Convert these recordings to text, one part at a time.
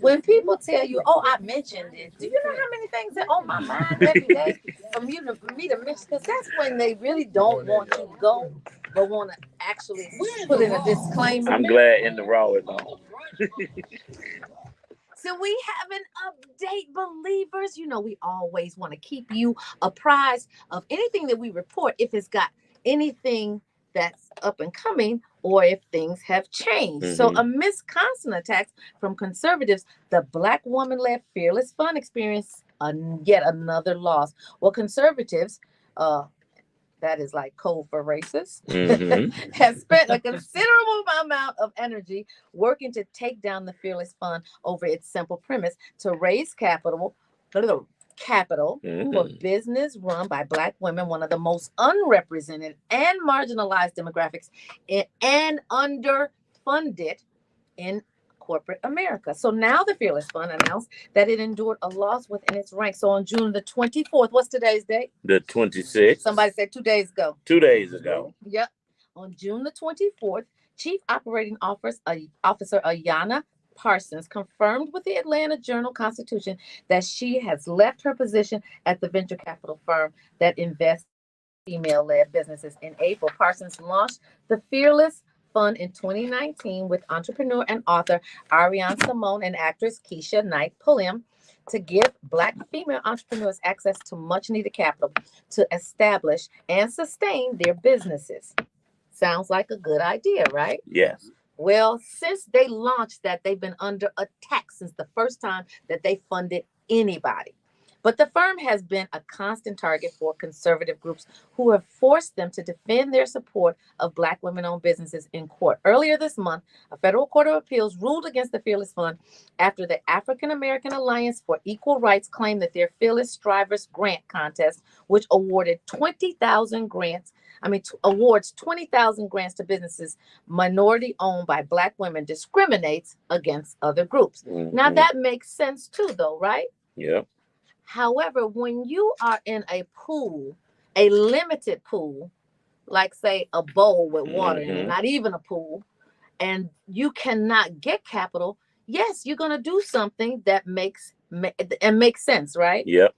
When people tell you, "Oh, I mentioned it," do you know how many things are on my mind every day for me to mention? Because that's when they really don't want you to go, but want to actually put in a disclaimer. I'm glad in the raw is on. So we have an update, believers. You know, we always want to keep you apprised of anything that we report, if it's got anything that's up and coming or if things have changed. So, Hmm. amidst constant attacks from conservatives, the Black woman led Fearless Fund experienced yet another loss. Well, conservatives, uh, that is like code for racist, Hmm. has spent a considerable amount of energy working to take down the Fearless Fund over its simple premise to raise capital for Hmm. business run by Black women, one of the most unrepresented and marginalized demographics and underfunded in corporate America. So now the Fearless Fund announced that it endured a loss within its ranks. So on June the 24th, what's today's date? The 26th. Somebody said 2 days ago. 2 days ago. Yep. On June the 24th, Chief Operating Officer Ayanna Parsons confirmed with the Atlanta Journal Constitution that she has left her position at the venture capital firm that invests female-led businesses. In April, Parsons launched the Fearless Fund in 2019 with entrepreneur and author Ariane Simone and actress Keisha Knight Pulliam to give Black female entrepreneurs access to much-needed capital to establish and sustain their businesses. Sounds like a good idea, right? Yes. Well, since they launched that, they've been under attack since the first time that they funded anybody. But the firm has been a constant target for conservative groups who have forced them to defend their support of Black women owned businesses in court. Earlier this month, a federal court of appeals ruled against the Fearless Fund after the African American Alliance for Equal Rights claimed that their Fearless Strivers grant contest, which awarded 20,000 grants, awards 20,000 grants to businesses minority owned by Black women, discriminates against other groups. Now, Hmm. that makes sense too, though, right? Yep. However, when you are in a pool, a limited pool, like say a bowl with water in it, Hmm. not even a pool, and you cannot get capital, yes, you're going to do something that makes sense, right? Yep.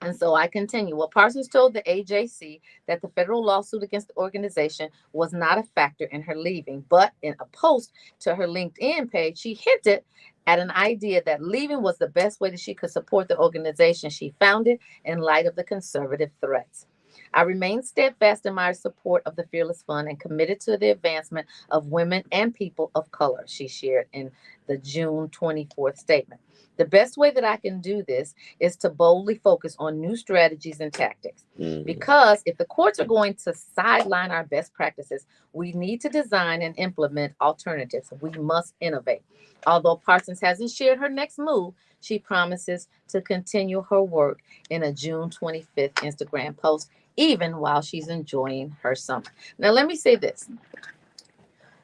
And so I continue. Well, Parsons told the AJC that the federal lawsuit against the organization was not a factor in her leaving, but in a post to her LinkedIn page, she hinted at an idea that leaving was the best way that she could support the organization she founded in light of the conservative threats. I remain steadfast in my support of the Fearless Fund and committed to the advancement of women and people of color, she shared in the June 24th statement. The best way that I can do this is to boldly focus on new strategies and tactics. Hmm. Because if the courts are going to sideline our best practices, we need to design and implement alternatives. We must innovate. Although Parsons hasn't shared her next move, she promises to continue her work in a June 25th Instagram post, even while she's enjoying her summer. Now, let me say this.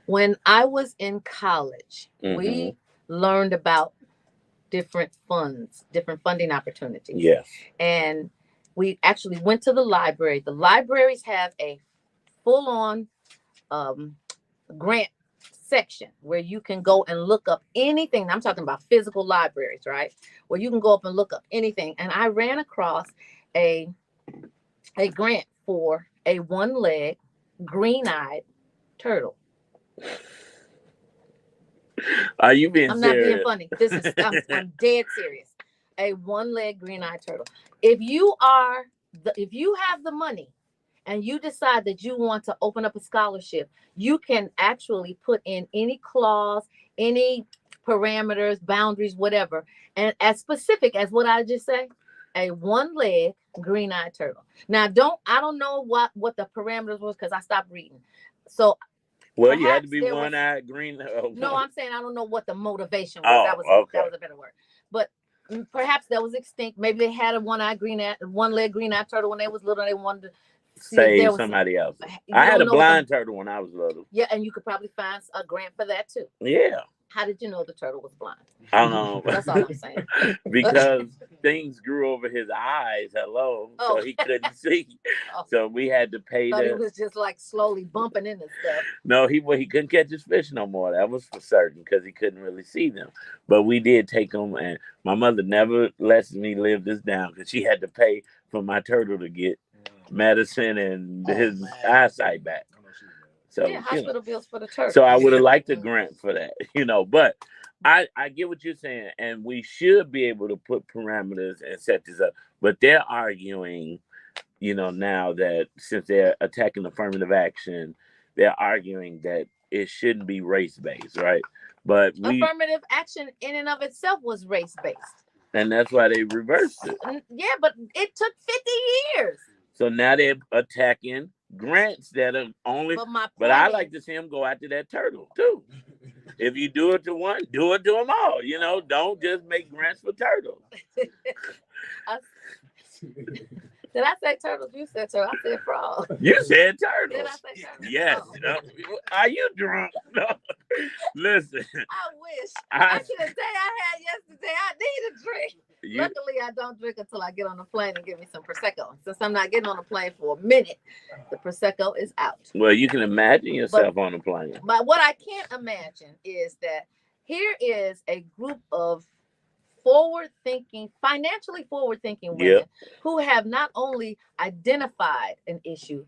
When I was in college, Hmm. we learned about different funds, different funding opportunities. Yes. And we actually went to the library. The libraries have a full on um, grant section where you can go and look up anything. I'm talking about physical libraries, right? Where you can go up and look up anything. And I ran across a, a grant for a one leg, green eyed turtle. Are you being I'm not being serious? funny. I'm dead serious. A one leg green eyed turtle. If you have the money and you decide that you want to open up a scholarship, you can actually put in any clause, any parameters, boundaries, whatever, and as specific as what I just say, a one leg green eyed turtle. Now, I don't know what the parameters was because I stopped reading. So Well, you had to perhaps be there was one-eyed green. no, I'm saying I don't know what the motivation was. Oh, That okay. was a better word. But perhaps that was extinct. Maybe they had a one leg green eye turtle when they was little. They wanted to see if there Save was some. somebody else. I You had don't a know what the blind turtle when I was little. yeah, and you could probably find a grant for that too. Yeah. How did you know the turtle was blind? Um, That's all I'm saying. because things grew over his eyes. Hello, Oh. so he couldn't see. Oh. So we had to pay Thought he the. was just like slowly bumping into stuff. No, he couldn't catch his fish no more. That was for certain because he couldn't really see them. But we did take them, and my mother never lets me live this down because she had to pay for my turtle to get medicine and his eyesight back. So Yeah, hospital bills for the turtle. so I would have liked a grant for that, but I get what you're saying, and we should be able to put parameters and set this up. But they're arguing, now that since they're attacking affirmative action, they're arguing that it shouldn't be race based, right? But affirmative action in and of itself was race based. And that's why they reversed it. Yeah, but it took 50 years. So now they're attacking grants that are only. But I like to see them go after that turtle too. If you do it to one, do it to them all. Don't just make grants for turtles. Did I say turtles? You said turtles. I said frogs. You said turtles. Did I say turtles? Yes. Oh. Are you drunk? No. Listen. I wish. I should have said I had yesterday. I need a drink. Luckily, I don't drink until I get on the plane and give me some Prosecco. Since I'm not getting on the plane for a minute, the Prosecco is out. Well, you can imagine yourself on the plane. But what I can't imagine is that here is a group of financially forward-thinking women who have not only identified an issue,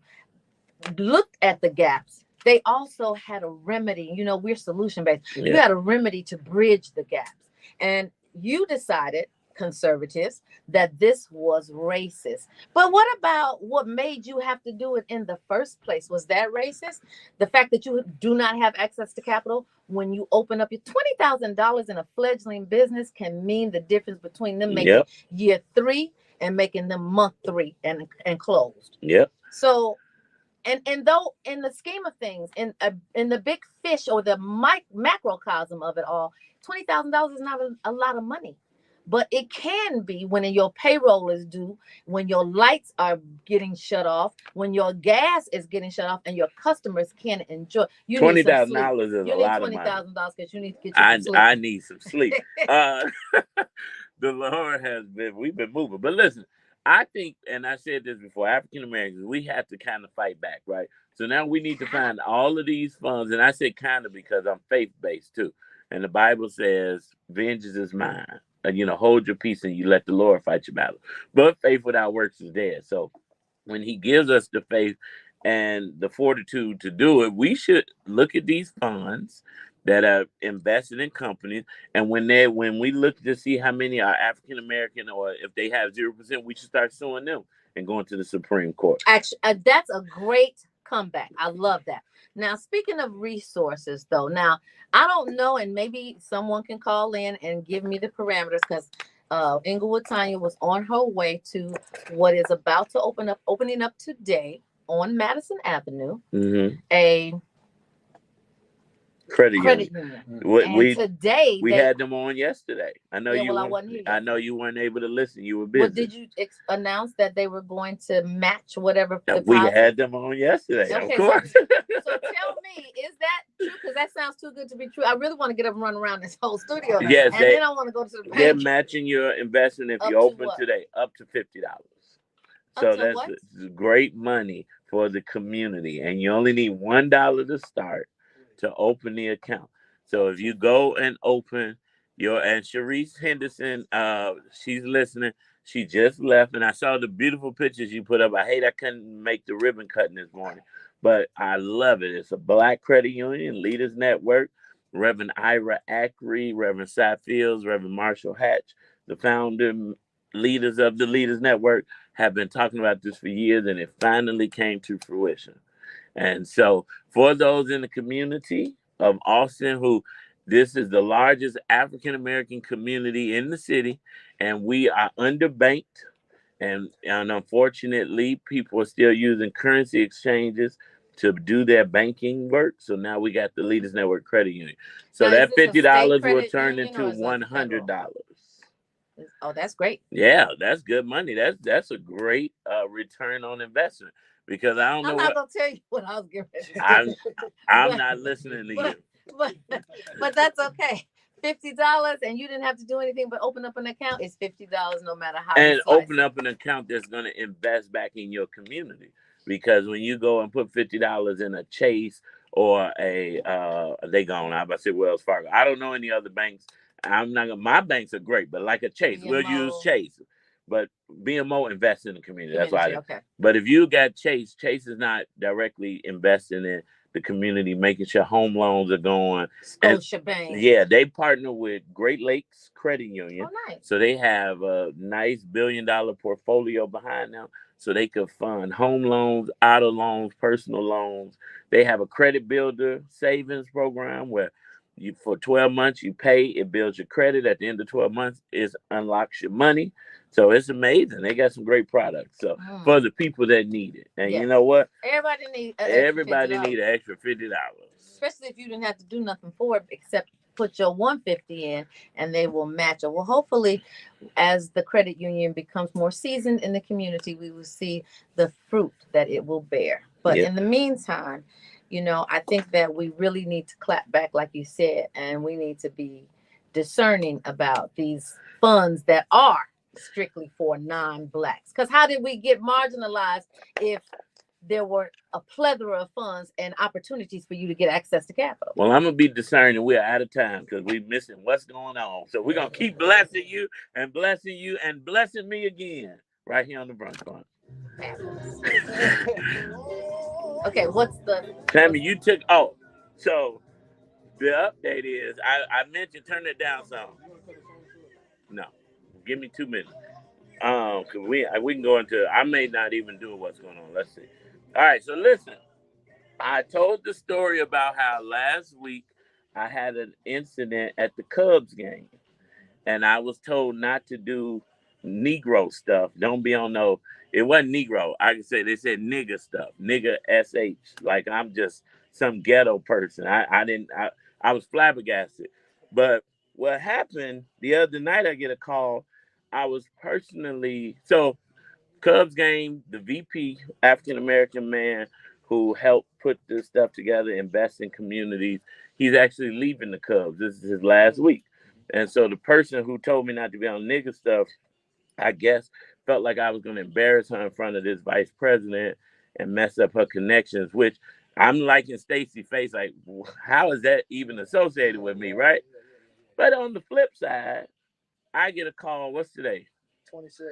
looked at the gaps, they also had a remedy. We're solution-based. You had a remedy to bridge the gaps. And you decided, conservatives, that this was racist. But what about what made you have to do it in the first place? Was that racist? The fact that you do not have access to capital when you open up your $20,000 in a fledgling business can mean the difference between them making year 3 and making them month 3 and closed. Yep. So, and though in the scheme of things, in the big fish or the macrocosm of it all, $20,000 is not a lot of money. But it can be when your payroll is due, when your lights are getting shut off, when your gas is getting shut off, and your customers can't enjoy. $20,000 is a lot of money. $20,000 because you need to get some sleep. I need some sleep. The Lord we've been moving. But listen, I think, and I said this before, African Americans, we have to kind of fight back, right? So now we need to find all of these funds. And I say kind of because I'm faith-based too. And the Bible says, vengeance is mine. Hold your peace and you let the Lord fight your battle. But faith without works is dead. So when he gives us the faith and the fortitude to do it, we should look at these funds that are invested in companies. And when we look to see how many are African American or if they have 0%, we should start suing them and going to the Supreme Court. Actually, that's a great comeback. I love that. Now, speaking of resources, though, I don't know, and maybe someone can call in and give me the parameters because Inglewood Tanya was on her way to what is about to opening up today on Madison Avenue, a credit union. Today we had them on yesterday. I know I wasn't here. I know you weren't able to listen. You were busy. Well, did you announce that they were going to match whatever? We had them on yesterday. Okay, of course. So tell me, is that true? Because that sounds too good to be true. I really want to get up and run around this whole studio. Yes, and then I want to go to the bank. They're matching your investment if you open today up to $50. So that's great money for the community, and you only need $1 to start to open the account. So if you go and open and Sharice Henderson, she's listening. She just left, and I saw the beautiful pictures you put up. I hate I couldn't make the ribbon cutting this morning, but I love it. It's a Black credit union, Leaders Network. Reverend Ira Ackery, Reverend Cy Fields, Reverend Marshall Hatch, the founder leaders of the Leaders Network, have been talking about this for years, and it finally came to fruition. And so for those in the community of Austin this is the largest African-American community in the city, and we are underbanked. And unfortunately, people are still using currency exchanges to do their banking work. So now we got the Leaders Network Credit Union. So that $50 will turn into $100. Oh, that's great. Yeah, that's good money. That's a great return on investment. Because I don't know. I'm not gonna tell you what I was getting ready to do. I'm not listening to you. but that's okay. $50 and you didn't have to do anything but open up an account. It's $50 no matter how. And open up an account that's going to invest back in your community. Because when you go and put $50 in a Chase or they gone. I about to say Wells Fargo. I don't know any other banks. I'm not gonna. My banks are great, but like a Chase, BMO. We'll use Chase. But BMO invests in the community. That's why. Okay. But if you got Chase, Chase is not directly investing in the community, making sure home loans are going. Scotiabank. Yeah, they partner with Great Lakes Credit Union. Oh, nice. So they have a nice $1 billion portfolio behind them. So they could fund home loans, auto loans, personal loans. They have a credit builder savings program where you for 12 months you pay, it builds your credit. At the end of 12 months, it unlocks your money. So it's amazing. They got some great products. So for the people that need it. And you know what? Everybody need an extra $50. Especially if you didn't have to do nothing for it except put your $150 in and they will match it. Well, hopefully as the credit union becomes more seasoned in the community, we will see the fruit that it will bear. But in the meantime, I think that we really need to clap back, like you said, and we need to be discerning about these funds that are strictly for non-Blacks. Because how did we get marginalized if there were a plethora of funds and opportunities for you to get access to capital? Well, I'm going to be discerning. We're out of time because we're missing what's going on. So we're going to keep blessing you and blessing me again right here on the Brunch Fund. Okay, what's the... Tammy, you took... so the update is, I mentioned turn it down some. No, give me 2 minutes. Cause we can go into... I may not even do what's going on. Let's see. All right, so listen. I told the story about how last week I had an incident at the Cubs game. And I was told not to do Negro stuff. Don't be on no... It wasn't Negro. I could say they said nigga stuff. Nigga SH. Like I'm just some ghetto person. I was flabbergasted. But what happened the other night, I get a call. I was personally... So Cubs game, the VP, African-American man who helped put this stuff together, invest in communities. He's actually leaving the Cubs. This is his last week. And so the person who told me not to be on nigga stuff, I guess, felt like I was going to embarrass her in front of this vice president and mess up her connections, which I'm liking Stacey's face. Like, how is that even associated with me, right? But on the flip side, I get a call. What's today? 26.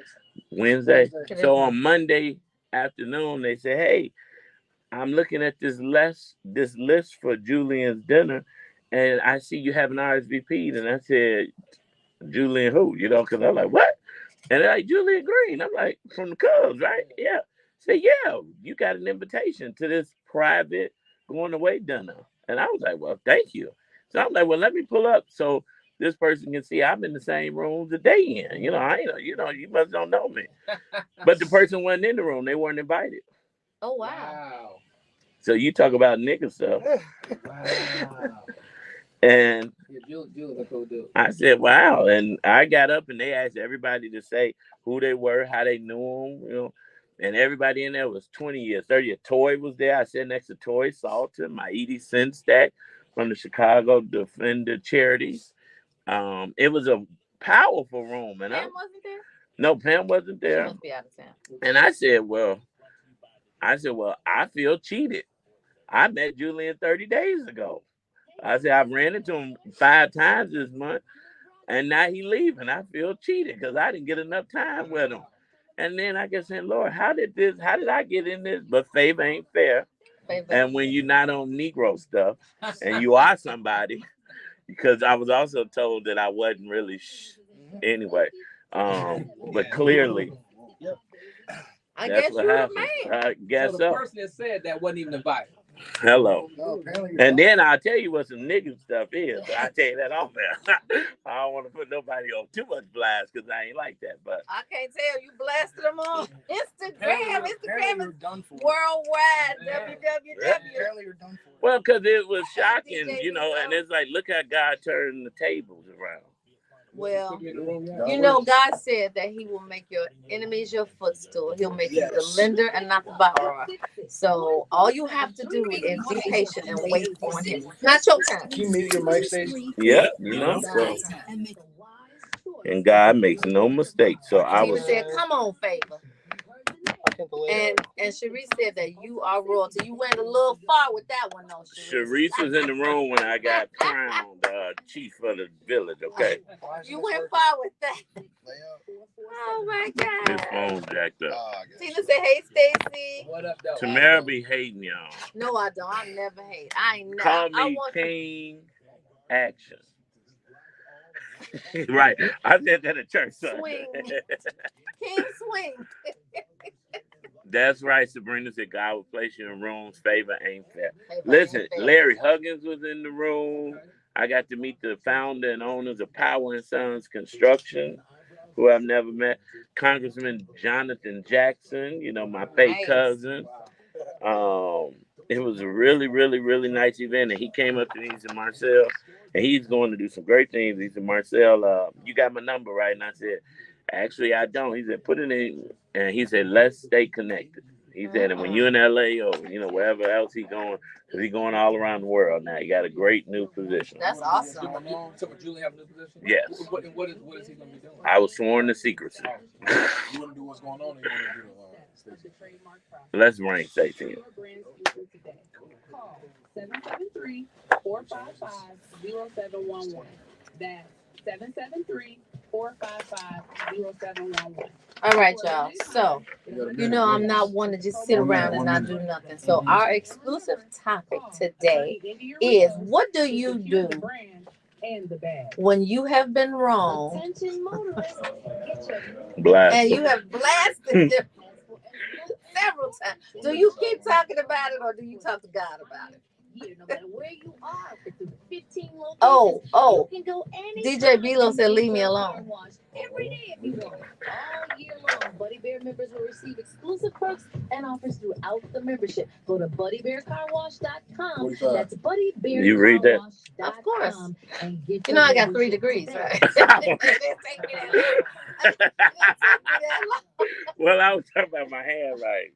Wednesday. So on Monday afternoon, they say, hey, I'm looking at this list for Julian's dinner, and I see you have an RSVP. And I said, Julian who? Because I'm like, what? And they're like, Julian Green. I'm like, from the Cubs, right? Yeah. Say, yeah, you got an invitation to this private going away dinner. And I was like, well, thank you. So I'm like, well, let me pull up so this person can see I'm in the same room that they in. You must don't know me. But the person wasn't in the room. They weren't invited. Oh, wow. So you talk about nigga stuff. Wow. And Julie, I said, wow. And I got up and they asked everybody to say who they were, how they knew them, And everybody in there was 20 years, 30 years. Toy was there. I sat next to Toy Salton, my Edie Sinstack from the Chicago Defender Charities. It was a powerful room. And Pam wasn't there? No, Pam wasn't there. She must be out of town. And I said, well, I feel cheated. I met Julian 30 days ago. I said, I've ran into him 5 times this month, and now he leaving. I feel cheated because I didn't get enough time with him. And then I kept saying, Lord, how did I get in this? But favor ain't fair. And when you're not on Negro stuff and you are somebody, because I was also told that I wasn't really anyway. But clearly, I guess you were the man. I guess so. The person that said that wasn't even invited. Hello. And then I'll tell you what some nigga stuff is. I'll tell you that off there. I don't want to put nobody on too much blast because I ain't like that. But I can't tell. You blasted them on Instagram. Instagram is worldwide. www. Well, because it was shocking, and it's like, look how God turned the tables around. Well, you know, God said that He will make your enemies your footstool. He'll make you the lender and not the borrower. So all you have to do is be patient and wait on Him. Not your time. Can you mute your mic, Stacey? Yeah, you know. So, and God makes no mistakes. So I Tina was said, "Come on, favor." And Sharice said that you are royalty. You went a little far with that one, though. Sharice was in the room when I got crowned chief of the village. Okay. You went far with that. Oh my God. His phone's jacked up. Tina said, "Hey, Stacey." What up, though? Tamara be hating y'all. No, I don't. I never hate. I ain't never. Call me King Action. Right. I said that at church. Swing. King Swing. That's right. Sabrina said God will place you in rooms. Favor ain't fair. Favor Listen, ain't fair. Larry Huggins was in the room. I got to meet the founder and owners of Power and Sons Construction, who I've never met. Congressman Jonathan Jackson, you know, my fake cousin. It was a really, really, really nice event. And he came up to me, he said, Marcel, and he's going to do some great things. He said, Marcel, you got my number, right? And I said, actually, I don't. He said, put it in. And he said, let's stay connected. He said, and when you're in LA or, you know, wherever else he's going, because he's going all around the world now. He got a great new position. That's awesome. So Julie have a new position? Yes. What is he going to be doing? I was sworn to secrecy. You want to do what's going on, or you want to do the Let's rank Stacey. Call 773-455-0711. That's 773-455-0711. All right, y'all. So, you know, I'm not one to just sit around and not do nothing. So, our exclusive topic today is, what do you do when you have been wrong and you have blasted them several times? Do you keep talking about it, or do you talk to God about it? No matter where you are, if it's 15 locations, Oh, you can go DJ Bilo said, leave me alone. Every day if you want. All year long, Buddy Bear members will receive exclusive perks and offers throughout the membership. Go to buddybearcarwash.com. That's buddybearcarwash.com. You read that? Of course. And get you know, I got 3 degrees, right? Well, I was talking about my handwriting.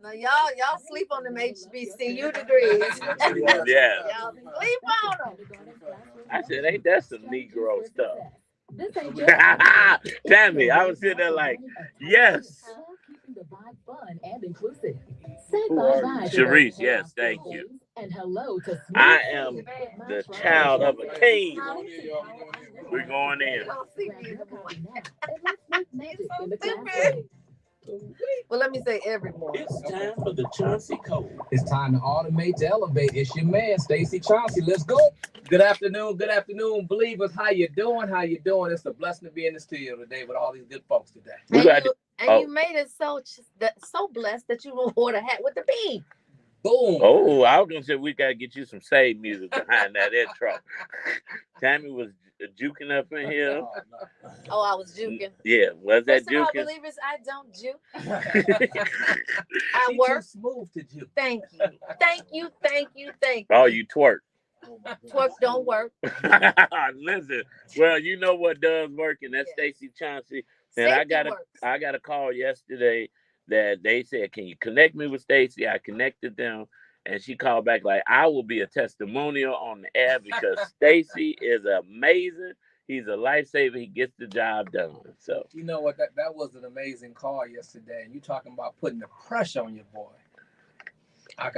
No, y'all sleep on them HBCU degrees. Yeah. Y'all sleep on them. I said, ain't that some Negro stuff? Tammy, I was sitting there like, yes. Sharice, yes, thank you. I am the child of a king. We're going in. Well, let me say every morning. It's time for the Chauncey Code. It's time to automate to elevate. It's your man, Stacey Chauncey. Let's go. Good afternoon, believers. How you doing? It's a blessing to be in the studio today with all these good folks today. You made it so blessed that you wore the hat with the bean. Boom. Oh, I was gonna say we gotta get you some save music behind that intro. Tammy was juking up in here. Oh, I was juking. Yeah, was that juking? First of all, believers, I don't juke. I work smooth to juke. Thank you. Oh, you twerk. Twerk don't work. Listen, well, you know what does work, and that's Stacey Chauncey. And I got a call yesterday that they said, can you connect me with Stacey? I connected them, and she called back like, I will be a testimonial on the air because Stacey is amazing. He's a lifesaver. He gets the job done. So you know what? That was an amazing call yesterday. And you talking about putting the pressure on your boy. I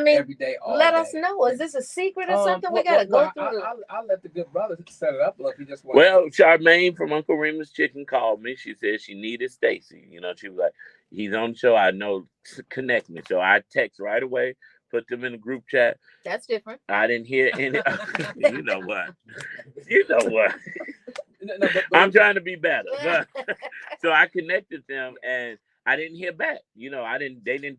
mean, every day, let us know. Is this a secret or something? We gotta go through. I'll let the good brother set it up. Look, he just Charmaine from Uncle Remus Chicken called me. She said she needed Stacey. You know, she was like, he's on the show. I know, connect me. So I text right away, put them in the group chat. That's different. I didn't hear any. You know what? I'm trying to be better. So I connected them, and I didn't hear back. You know, they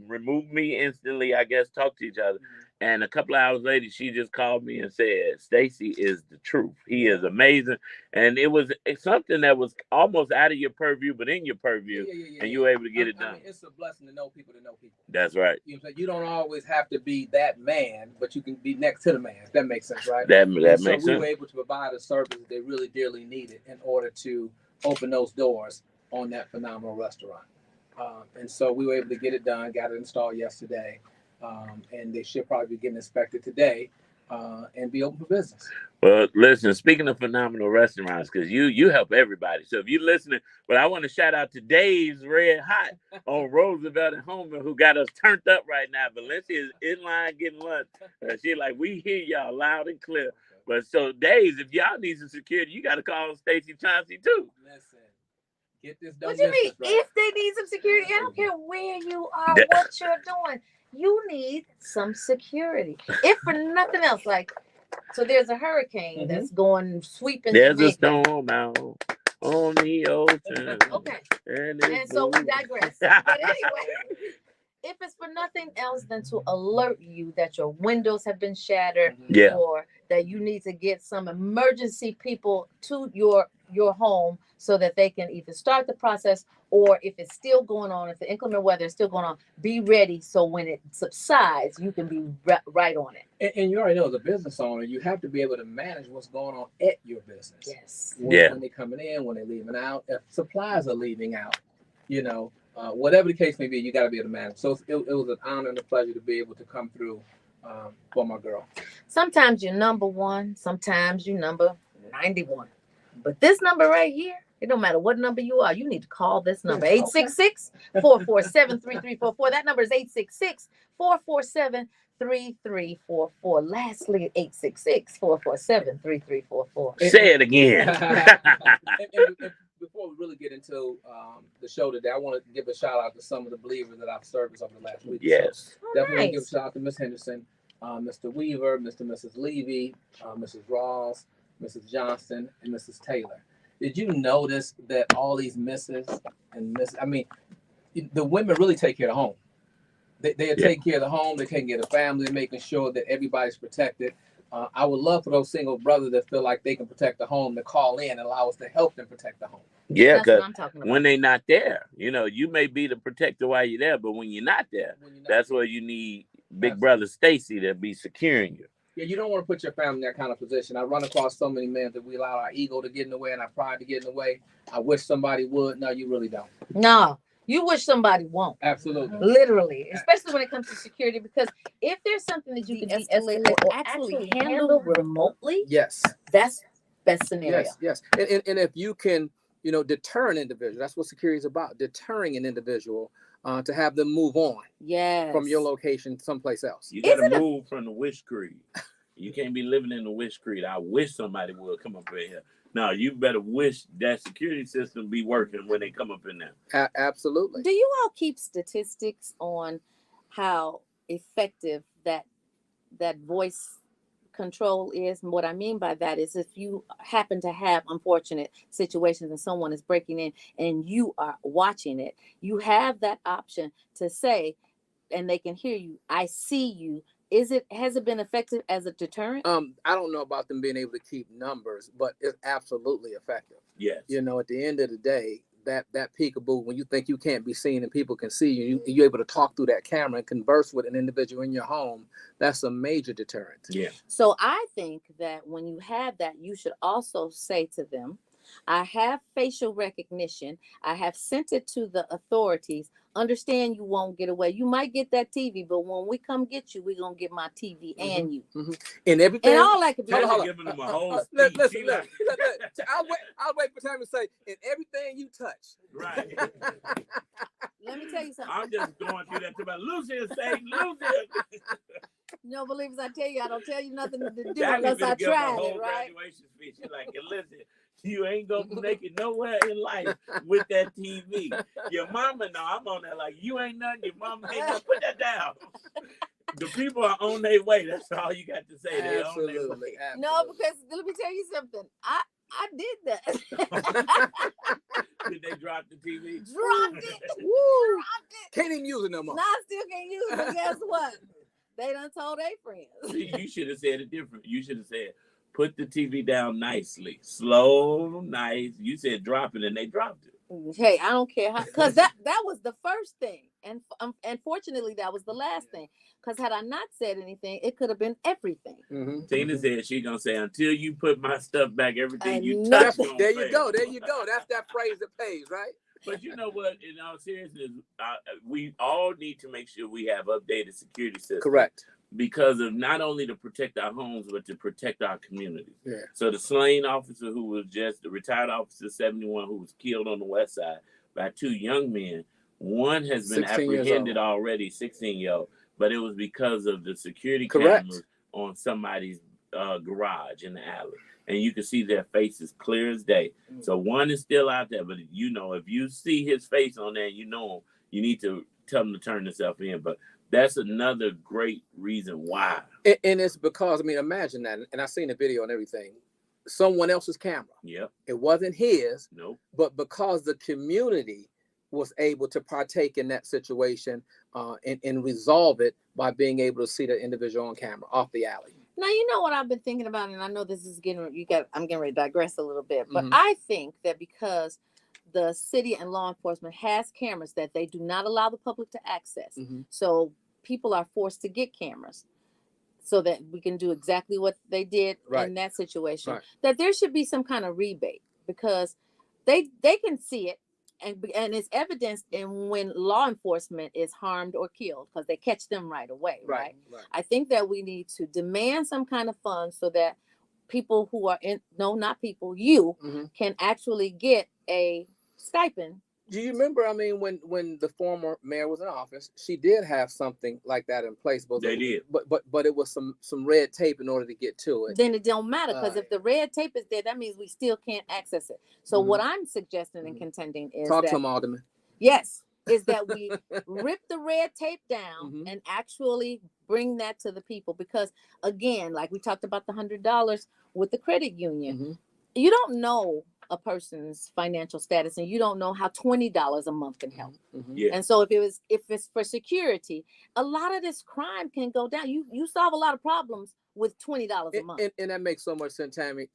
removed me instantly, I guess, talk to each other. And a couple of hours later, she just called me and said, Stacey is the truth. He is amazing. And it's something that was almost out of your purview, but in your purview. And you were able to get it done. I mean, it's a blessing to know people to know people. That's right. You don't always have to be that man, but you can be next to the man. If that makes sense, right? That makes sense. We were able to provide a service that they really dearly needed in order to open those doors on that phenomenal restaurant. And so we were able to get it done, got it installed yesterday. And they should probably be getting inspected today and be open for business. Well, listen, speaking of phenomenal restaurants, because you help everybody. So if you're listening, but I want to shout out to Dave's Red Hot on Roosevelt and Homer, who got us turned up right now. Valencia is in line getting lunch. She's like, we hear y'all loud and clear. But so Dave's, if y'all need some security, you got to call Stacey Chauncey too. Listen. Get this done. What do you mean? Right? If they need some security, I don't care where you are, what you're doing. You need some security. If for nothing else, like, so there's a hurricane that's going sweeping. There's a storm out on the ocean. Okay. And so we digress. But anyway, if it's for nothing else than to alert you that your windows have been shattered, or that you need to get some emergency people to your home so that they can either start the process, or if it's still going on, if the inclement weather is still going on, be ready so when it subsides, you can be right on it. And you already know, as a business owner, you have to be able to manage what's going on at your business. Yes. When they're coming in, when they're leaving out, if supplies are leaving out, whatever the case may be, you got to be able to manage. So it was an honor and a pleasure to be able to come through for my girl. Sometimes you're number one, sometimes you're number 91. But this number right here, it don't matter what number you are, you need to call this number, 866-447-3344. That number is 866-447-3344. Lastly, 866-447-3344. Say it again. and before we really get into the show today, I want to give a shout out to some of the believers that I've serviced over the last week. Yes. So definitely give a shout out to Miss Henderson, Mr. Weaver, Mr. and Mrs. Levy, Mrs. Ross, Mrs. Johnson, and Mrs. Taylor. Did you notice that all these misses and the women really take care of the home. They take care of the home, they take care of the family, making sure that everybody's protected. I would love for those single brothers that feel like they can protect the home to call in and allow us to help them protect the home. Yeah, because when they're not there, you may be the protector while you're there, but when you're not there, that's where you need Big Brother Stacey to be securing you. Yeah, you don't want to put your family in that kind of position. I run across so many men that we allow our ego to get in the way and our pride to get in the way. I wish somebody would. No, you really don't. No, you wish somebody won't. Absolutely. Literally, especially when it comes to security, because if there's something that you can de-escalate or actually handle remotely, yes, that's best scenario. Yes. And if you can, deter an individual, that's what security is about, deterring an individual to have them move on from your location someplace else. You got to move from the wish creed. You can't be living in the wish creed. I wish somebody would come up in here. No, you better wish that security system be working when they come up in there. Absolutely. Do you all keep statistics on how effective that voice control is? And what I mean by that is if you happen to have unfortunate situations and someone is breaking in and you are watching it, you have that option to say, and they can hear you, I see you. Has it been effective as a deterrent? I don't know about them being able to keep numbers, but it's absolutely effective. Yes. At the end of the day, that peekaboo, when you think you can't be seen and people can see you, you're able to talk through that camera and converse with an individual in your home. That's a major deterrent. Yeah. So I think that when you have that, you should also say to them, I have facial recognition. I have sent it to the authorities. Understand you won't get away. You might get that TV, but when we come get you, we're going to get my TV and you. Mm-hmm. And everything. And all that could be. Giving them a whole listen. I'll wait for time to say, and everything you touch. Right. Let me tell you something. I'm just going through that to my Lucy and saying, Lucy. Believers, I tell you, I don't tell you nothing to do unless I tried it, right? Graduation speech. You're like, listen, you ain't gonna make it nowhere in life with that TV. Your mama, no, I'm on that like, you ain't nothing. Your mama ain't gonna put that down. The people are on their way. That's all you got to say. They're on their way. No, because let me tell you something. I did that. Did they drop the TV? Dropped it. Woo. Can't even use it no more. No, I still can't use it. But guess what? They done told their friends. You should have said it different. You should have said, put the TV down nicely. Slow, nice. You said drop it, and they dropped it. Hey, I don't care how, because that was the first thing, and unfortunately that was the last thing. Because had I not said anything, it could have been everything. Mm-hmm. Tina said she's gonna say, until you put my stuff back, everything you touch. touch. There you go. There you go. That's that phrase that pays, right? But you know what? In all seriousness, we all need to make sure we have updated security systems. Correct. Because of not only to protect our homes, but to protect our communities. Yeah. So the slain officer who was just the retired officer 71 who was killed on the west side by two young men, one has been apprehended already, 16-year-old, but it was because of the security cameras on somebody's garage in the alley. And you can see their faces clear as day. So one is still out there, but you know, if you see his face on there, you know him, you need to tell him to turn himself in. But that's another great reason why. And it's because, I mean, imagine that, and I've seen the video and everything, someone else's camera. Yep. It wasn't his. Nope. But because the community was able to partake in that situation and resolve it by being able to see the individual on camera off the alley. Now, you know what I've been thinking about, and I know this is I'm getting ready to digress a little bit, but I think that because the city and law enforcement has cameras that they do not allow the public to access. So people are forced to get cameras so that we can do exactly what they did in that situation. That there should be some kind of rebate because they can see it. And it's evidenced in when law enforcement is harmed or killed because they catch them right away, right? I think that we need to demand some kind of funds so that people who are can actually get a stipend. Do you remember, I mean, when the former mayor was in office, she did have something like that in place. They did. But it was some red tape in order to get to it. Then it don't matter because if the red tape is there, that means we still can't access it. So what I'm suggesting and contending is Talk to him, Alderman. Yes, is that we rip the red tape down and actually bring that to the people. Because again, like we talked about the $100 with the credit union, you don't know a person's financial status and you don't know how $20 a month can help. And so if it's for security, a lot of this crime can go down. You solve a lot of problems with $20 a month. And that makes so much sense, Tammy.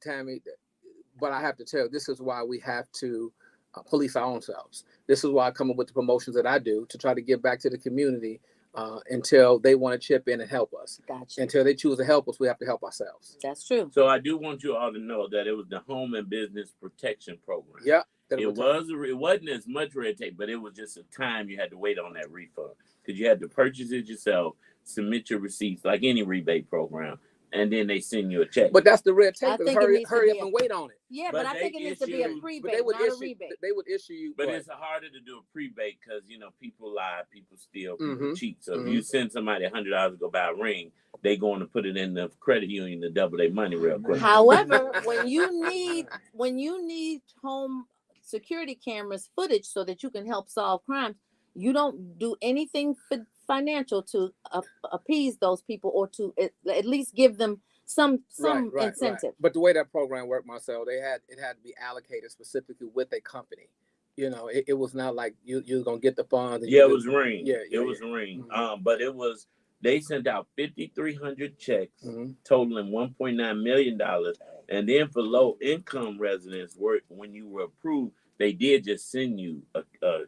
But I have to tell you, this is why we have to police our own selves. This is why I come up with the promotions that I do to try to give back to the community until they want to chip in and help us. Gotcha. Until they choose to help us, we have to help ourselves. That's true. So I do want you all to know that it was the Home and Business Protection Program. Yeah. It wasn't as much red tape, but it was just a time you had to wait on that refund because you had to purchase it yourself, submit your receipts like any rebate program, and then they send you a check. But that's the red tape. Hurry up and wait on it. Yeah, but I think it needs to be a prebate, not a rebate. They would issue you. But it's harder to do a prebate because, people lie, people steal, people cheat. So if you send somebody $100 to go buy a ring, they going to put it in the credit union to double their money real quick. However, when you need home security cameras footage so that you can help solve crimes, you don't do anything financial to appease those people or to at least give them some incentive. Right. But the way that program worked, Marcel, it had to be allocated specifically with a company. It was not like you was gonna get the funds. It was Ring. It was Ring. But they sent out 5,300 checks totaling $1.9 million, and then for low income residents, when you were approved, they did just send you a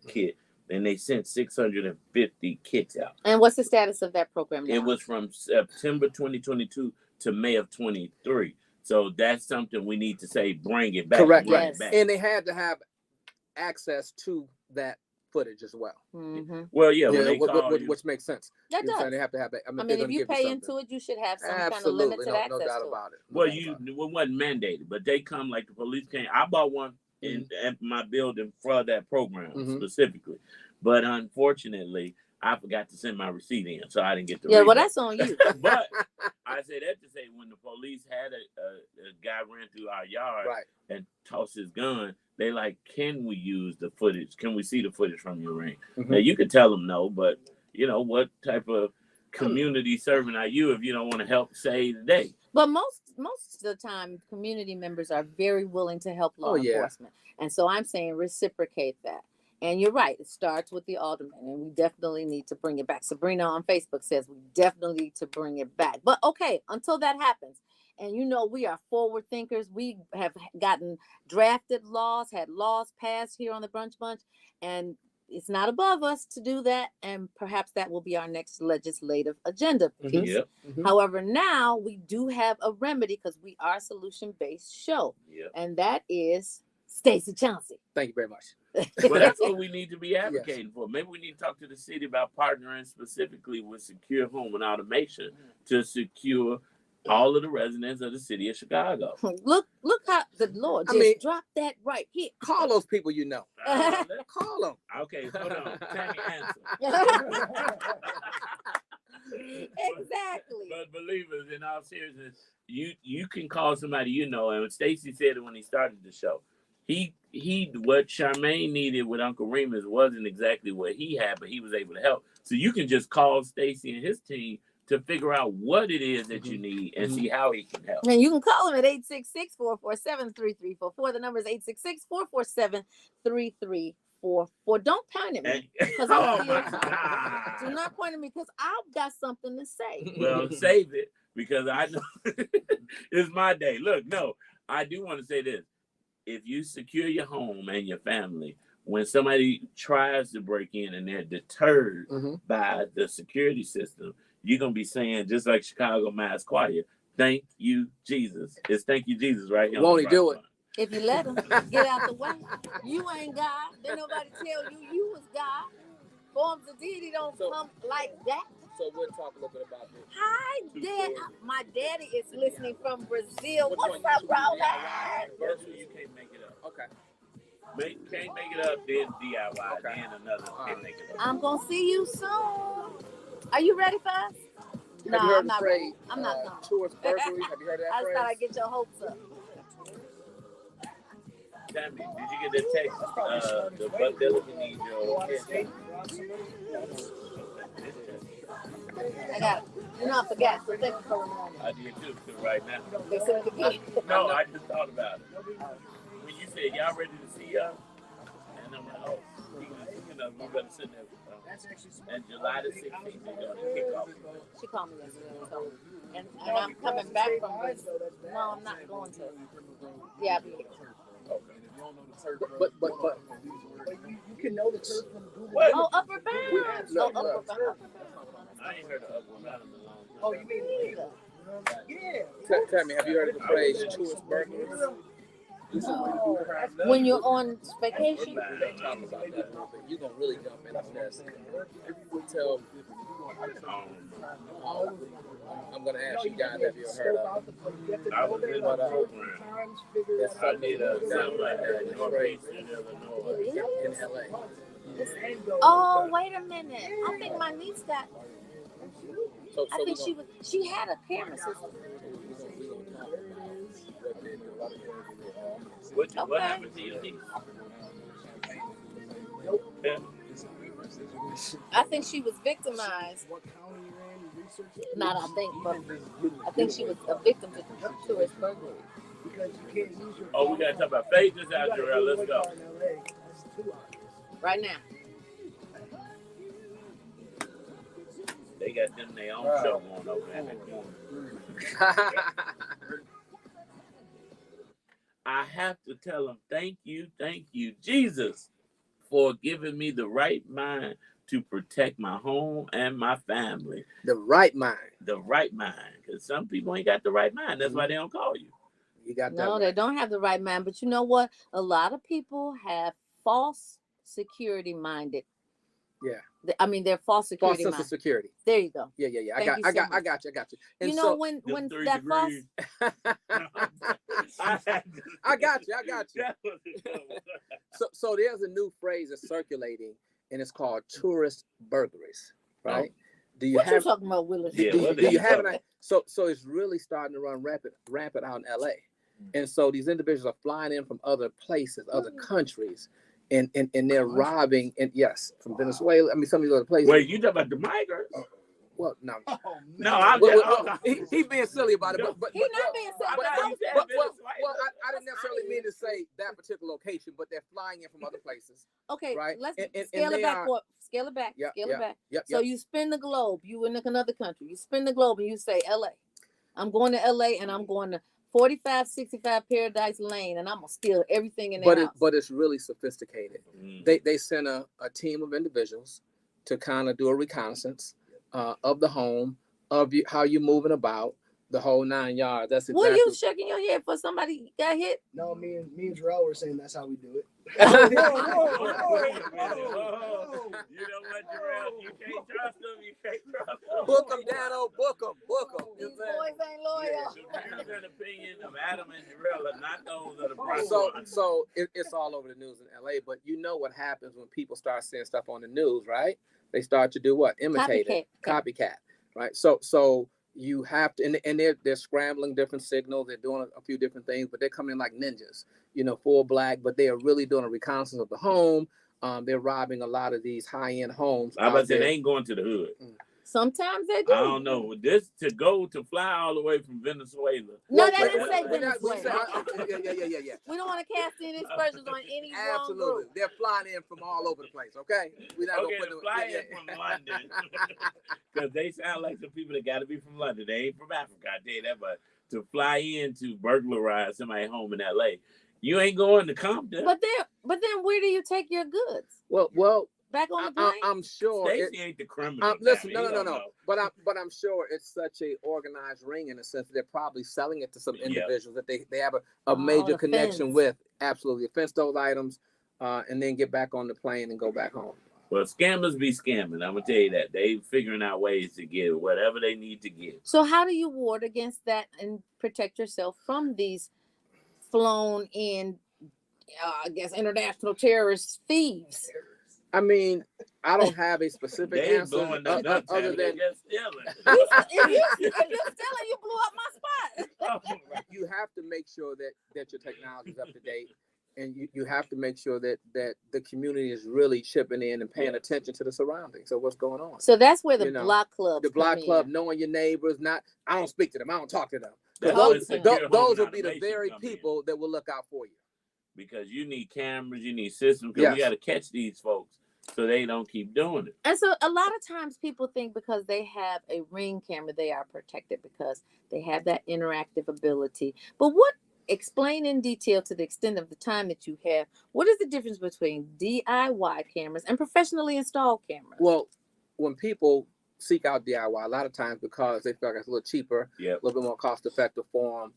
kit. And they sent 650 kits out. And what's the status of that program now? It was from September 2022 to May of 23. So that's something we need to say, bring it back. Correct. Yes. Back. And they had to have access to that footage as well. Well, when they call which makes sense. That does. They have to have that. I mean if you pay into it, you should have some kind of limited access. No doubt about it. Well, it wasn't mandated, but they come like the police came. I bought one in my building for that program specifically, but unfortunately I forgot to send my receipt in, so I didn't get the well, that's on you. But I say that to say, when the police had a guy ran through our yard and tossed his gun, they like, can we use the footage? Can we see the footage from your ring? Now you could tell them no, but what type of community servant are you if you don't want to help save the day? But most of the time, community members are very willing to help law enforcement. And so I'm saying reciprocate that. And you're right. It starts with the alderman, and we definitely need to bring it back. Sabrina on Facebook says we definitely need to bring it back. But okay, until that happens, and we are forward thinkers. We have gotten drafted laws, had laws passed here on the Brunch Bunch, and it's not above us to do that. And perhaps that will be our next legislative agenda piece. Yep. However, now we do have a remedy because we are a solution-based show. Yep. And that is Stacey Chauncey. Thank you very much. Well, that's what we need to be advocating for. Maybe we need to talk to the city about partnering specifically with Secure Home and Automation to secure all of the residents of the city of Chicago. Look how the Lord dropped that right here. Call those people you know. Call them. Okay, hold on. Tammy, answer. Exactly. But believers, in all seriousness, you can call somebody and Stacey said it when he started the show. He what Charmaine needed with Uncle Remus wasn't exactly what he had, but he was able to help. So you can just call Stacey and his team to figure out what it is that you need and see how he can help. And you can call him at 866-447-3344. The number is 866-447-3344. Don't point at me. Do not point at me because I've got something to say. Well, save it because I know it's my day. Look, no, I do want to say this. If you secure your home and your family, when somebody tries to break in and they're deterred by the security system, you're going to be saying, just like Chicago Mass Choir, thank you, Jesus. It's thank you, Jesus right here. Won't he do it? If you let him get out the way, you ain't God. Then nobody tell you was God. Forms of deity don't come like that. So we'll talk a little bit about this. Hi, Dad. My daddy is listening from Brazil. What's up, Roland? First one, you can't make it up. Okay. Can't make it up, then DIY, then another can't make it up. I'm going to see you soon. Are you ready for us? No, I'm not ready. I'm not going. Tourist burglary. Have you heard of that I just thought I'd get your hopes up. Tammy, did you get the text? The butt dealer can need your I got it. I forgot. So thank you for reminding me. I did too, right now. They said it again. No, I just thought about it. When you said y'all ready to see y'all, and I'm like, oh, we better send that. And July the 16th, they're going to kick off. She called me yesterday, so, and I'm coming back from Brazil. No, I'm not going to. Yeah, I'll be here. Okay. But you can know the turf from Google. What? Oh, Upper Bound. Look. Upper Bound. I ain't heard of Upper Bound in a long time. Oh, you mean Either. yeah. tell me, have you heard of the phrase tourist burglary? When you're on vacation. They talk about that a little bit. You're going to really jump into this. Tell, I'm going to ask you guys, have you heard of it? I was in the program. I did something like that in Northeastern Illinois. In LA. Oh, wait a minute. I think my niece got. I think she had a camera system. What happened to your niece? I think she was victimized. Not I think, but I think she was a victim to tourist burglary. Oh, we got to talk about Faith is out there. Let's go. Right now. They got them their own show going over there in that corner. I have to tell them, thank you, Jesus, for giving me the right mind to protect my home and my family. The right mind. The right mind. Because some people ain't got the right mind. That's why they don't call you. You got that. No, right. They don't have the right mind. But you know what? A lot of people have false security minded. Yeah. I mean, they're false security. False sense of security. There you go. Yeah. I got you. And you know, when that false. I got you. So there's a new phrase that's circulating, and it's called tourist burglaries, right? Do you what have? You talking about, Willis? Yeah, do you have an? So it's really starting to run rampant out in LA, and so these individuals are flying in from other places, other countries. And they're robbing, and yes, from Venezuela. I mean, some of these other places. Wait, you talking about the migrants? Well, no. Oh, No, man. He being silly about it, but He's not being silly. I didn't necessarily mean to say that particular location, but they're flying in from other places. Okay, right? let's And scale it back. are, scale it back. Yep, scale yep, it back. Yep, so you spin the globe. You in another country. You spin the globe and you say, LA. I'm going to LA and I'm going to 4565 Paradise Lane and I'm gonna steal everything in their house. But it's really sophisticated. They sent a team of individuals to kind of do a reconnaissance of the home, of you, how you moving about, the whole 9 yards. That's exactly. What are you shaking your head for? Somebody got hit? No, me and Jarrell were saying that's how we do it. Whoa. You know what, Jarrell? You can't trust them. You can't trust them. Book them, Dano. Book them. These boys ain't loyal. The views and opinion of Adam and Jarrell are not those of the press. So it's all over the news in LA. But you know what happens when people start seeing stuff on the news, right? They start to do what? Imitate it. Copycat. Right? So you have to, and they're scrambling different signals. They're doing a few different things, but they're coming in like ninjas, full black. But they are really doing a reconnaissance of the home. They're robbing a lot of these high-end homes. I bet they ain't going to the hood. Sometimes they do. I don't know. This to fly all the way from Venezuela. No, that didn't say Venezuela. Yeah. We don't want to cast any aspersions on any Absolutely. wrong group. They're flying in from all over the place, okay? We're not going to fly in from London. Because they sound like some people that got to be from London. They ain't from Africa, I tell you that. But to fly in to burglarize somebody's home in L.A., you ain't going to Compton. But then where do you take your goods? Well, back on the plane? I'm sure Stacey ain't the criminal. Listen, no. But I'm sure it's such a organized ring in the sense that they're probably selling it to some individuals that they have a major connection with. Absolutely, fence those items, and then get back on the plane and go back home. Well, scammers be scamming. I'm gonna tell you that they figuring out ways to get whatever they need to get. So how do you ward against that and protect yourself from these flown in, I guess, international terrorist thieves? I mean, I don't have a specific answer other than stealing. If you're stealing, you blew up my spot. You have to make sure that your technology is up to date, and you have to make sure that the community is really chipping in and paying attention to the surroundings. So what's going on? So that's where the block club, knowing your neighbors. I don't speak to them. I don't talk to them. Those will be the very people that will look out for you. Because you need cameras, you need systems, because we got to catch these folks so they don't keep doing it. And so a lot of times people think because they have a Ring camera, they are protected because they have that interactive ability. But explain in detail, to the extent of the time that you have, what is the difference between DIY cameras and professionally installed cameras? Well, when people seek out DIY, a lot of times because they feel like it's a little cheaper, a little bit more cost-effective for them,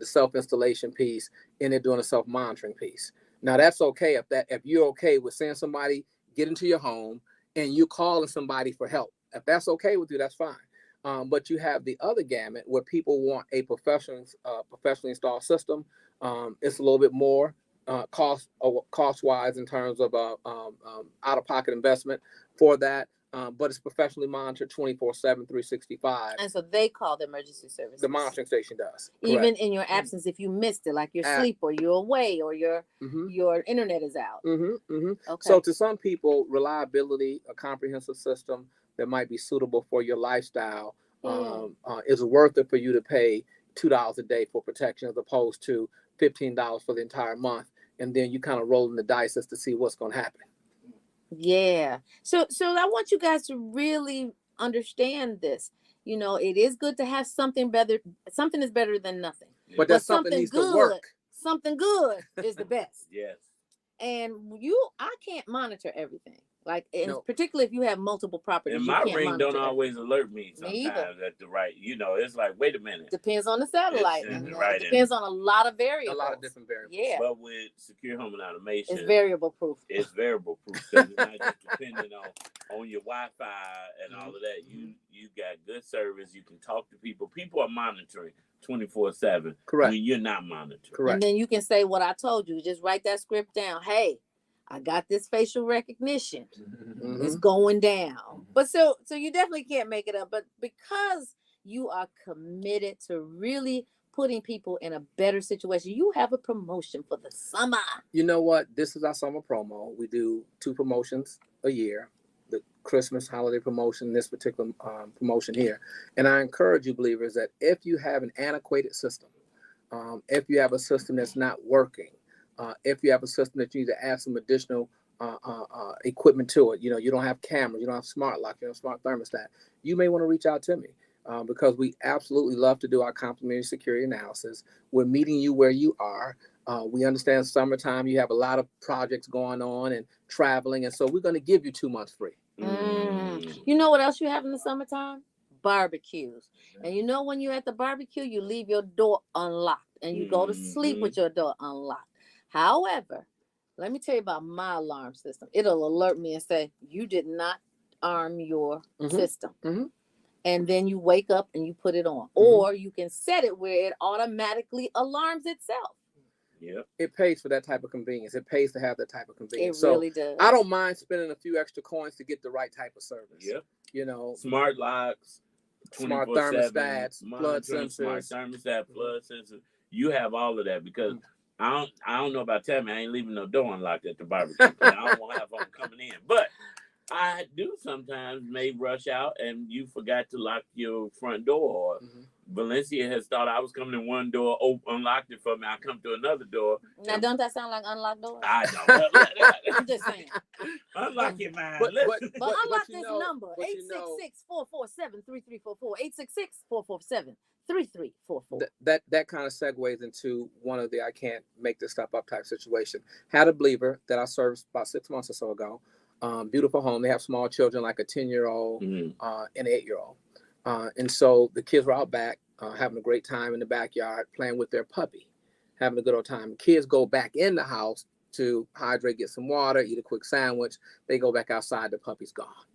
the self-installation piece, and they're doing a self-monitoring piece. Now that's okay if you're okay with seeing somebody get into your home and you calling somebody for help. If that's okay with you, that's fine. But you have the other gamut where people want a professionally installed system. It's a little bit more cost-wise in terms of out-of-pocket investment for that. But it's professionally monitored 24/7, 365. And so they call the emergency services. The monitoring station does. Even Correct. in your absence, if you missed it, like you're asleep or you're away or your internet is out. Okay. So to some people, reliability, a comprehensive system that might be suitable for your lifestyle is worth it for you to pay $2 a day for protection as opposed to $15 for the entire month. And then you kind of rolling the dice as to see what's going to happen. Yeah. So I want you guys to really understand this. It is good to have something better. Something is better than nothing. But that something needs to work. Something good is the best. Yes. And I can't monitor everything. Particularly if you have multiple properties. And my Ring don't always alert me sometimes at the right. It's like, wait a minute. Depends on the satellite. It depends on a lot of variables. A lot of different variables. Yeah. But with secure home and automation, it's variable proof. It's variable proof. Because it's not just depending on your Wi-Fi and all of that. You got good service. You can talk to people. People are monitoring 24/7. Correct. When you're not monitoring. Correct. And then you can say what I told you. Just write that script down. Hey, I got this facial recognition. It's going down. But so you definitely can't make it up. But because you are committed to really putting people in a better situation, you have a promotion for the summer. You know what? This is our summer promo. We do 2 promotions a year. The Christmas holiday promotion, this particular promotion here. And I encourage you, believers, that if you have an antiquated system, if you have a system that's not working, if you have a system that you need to add some additional equipment to it, you don't have cameras, you don't have smart lock, you don't have smart thermostat, you may want to reach out to me because we absolutely love to do our complimentary security analysis. We're meeting you where you are. We understand summertime, you have a lot of projects going on and traveling, and so we're going to give you 2 months free. You know what else you have in the summertime? Barbecues. And when you're at the barbecue, you leave your door unlocked and you go to sleep with your door unlocked. However, let me tell you about my alarm system. It'll alert me and say, you did not arm your system. And then you wake up and you put it on. Or you can set it where it automatically alarms itself. Yeah, it pays for that type of convenience. It pays to have that type of convenience. It really does. I don't mind spending a few extra coins to get the right type of service. Yep. Smart locks, smart thermostats, flood sensors, smart thermostat, flood sensors. You have all of that because I don't know about Tammy. I ain't leaving no door unlocked at the barbecue. I don't want to have them coming in, but I do sometimes may rush out and you forgot to lock your front door. Valencia has thought I was coming in one door, unlocked it for me. I come to another door. Now, don't that sound like unlocked doors? I don't. I'm just saying. Unlock your mind. But unlock this number, 866-447-3344, 866-447-3344. That kind of segues into one of the I can't make this stuff up type situation. Had a believer that I serviced about 6 months or so ago. Beautiful home. They have small children, like a 10-year-old and an 8-year-old. And so the kids were out back having a great time in the backyard, playing with their puppy, having a good old time. Kids go back in the house to hydrate, get some water, eat a quick sandwich. They go back outside. The puppy's gone.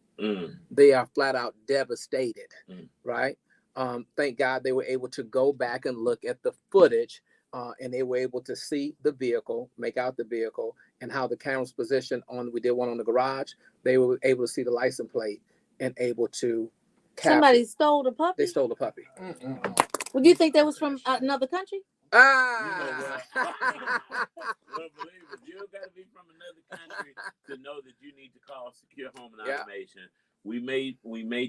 They are flat out devastated, right? Thank God they were able to go back and look at the footage and they were able to see the vehicle, make out the vehicle, and how the camera's positioned on. We did one on the garage. They were able to see the license plate and able to capture. Somebody stole the puppy? They stole the puppy. Would you think that was from another country? Well, believe it, you got to be from another country to know that you need to call Secure Home and Automation. We may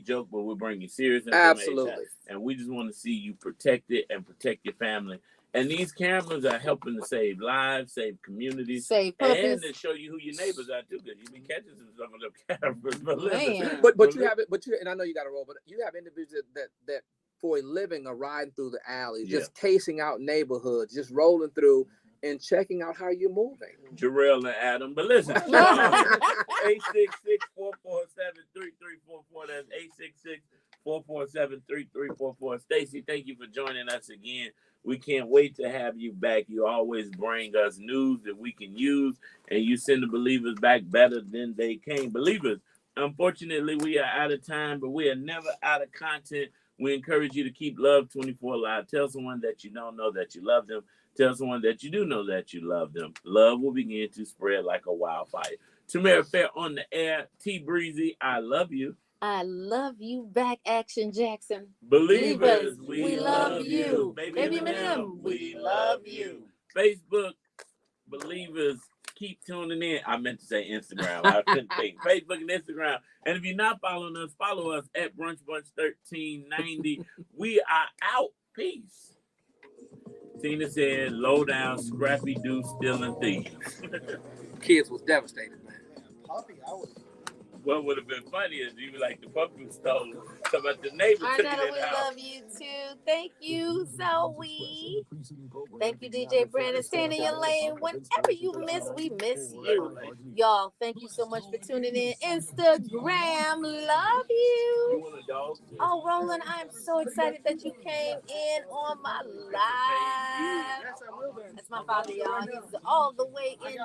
joke, but we're bringing serious information. Absolutely. And we just want to see you protect it and protect your family. And these cameras are helping to save lives, save communities, save puppies, and to show you who your neighbors are too. Because you be catching some of them cameras. But you have it. And I know you got to roll. But you have individuals that for a living are riding through the alleys, just casing out neighborhoods, just rolling through and checking out how you're moving. Jarrell and Adam. But listen, 866-447-3344. That's 866-447-3344. Stacey, thank you for joining us again. We can't wait to have you back. You always bring us news that we can use, and you send the believers back better than they came. Believers, unfortunately, we are out of time, but we are never out of content. We encourage you to keep Love 24 alive. Tell someone that you don't know that you love them. Tell someone that you do know that you love them. Love will begin to spread like a wildfire. Tamara Fair on the air. T Breezy, I love you. I love you back, Action Jackson. Believers, we love you. Baby Eminem, we love you. Facebook, believers, keep tuning in. I meant to say Instagram. I couldn't think. Facebook and Instagram. And if you're not following us, follow us at Brunch Bunch 1390. We are out. Peace. Tina said, low down, scrappy do, stealing thieves. Kids was devastated, man. What would have been funny is you were like the puppy was stolen. So about the neighbor took it in the we house. love you too. Thank you, Zoe. Thank you, DJ Brandon. Stand in your lane. Whenever you miss, we miss you. Y'all, thank you so much for tuning in. Instagram, love you. Oh, Roland, I'm so excited that you came in on my live. That's my father, y'all. He's all the way in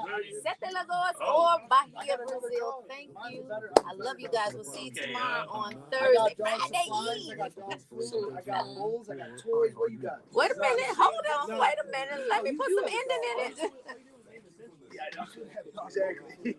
Sete Lagos or Bahia, Brazil. Thank you. I love you guys. We'll see you tomorrow on Thursday, Friday Eve. I got bowls, I got toys. What you got? Wait a minute. Hold on. Wait a minute. Let me put some ending in it. Exactly.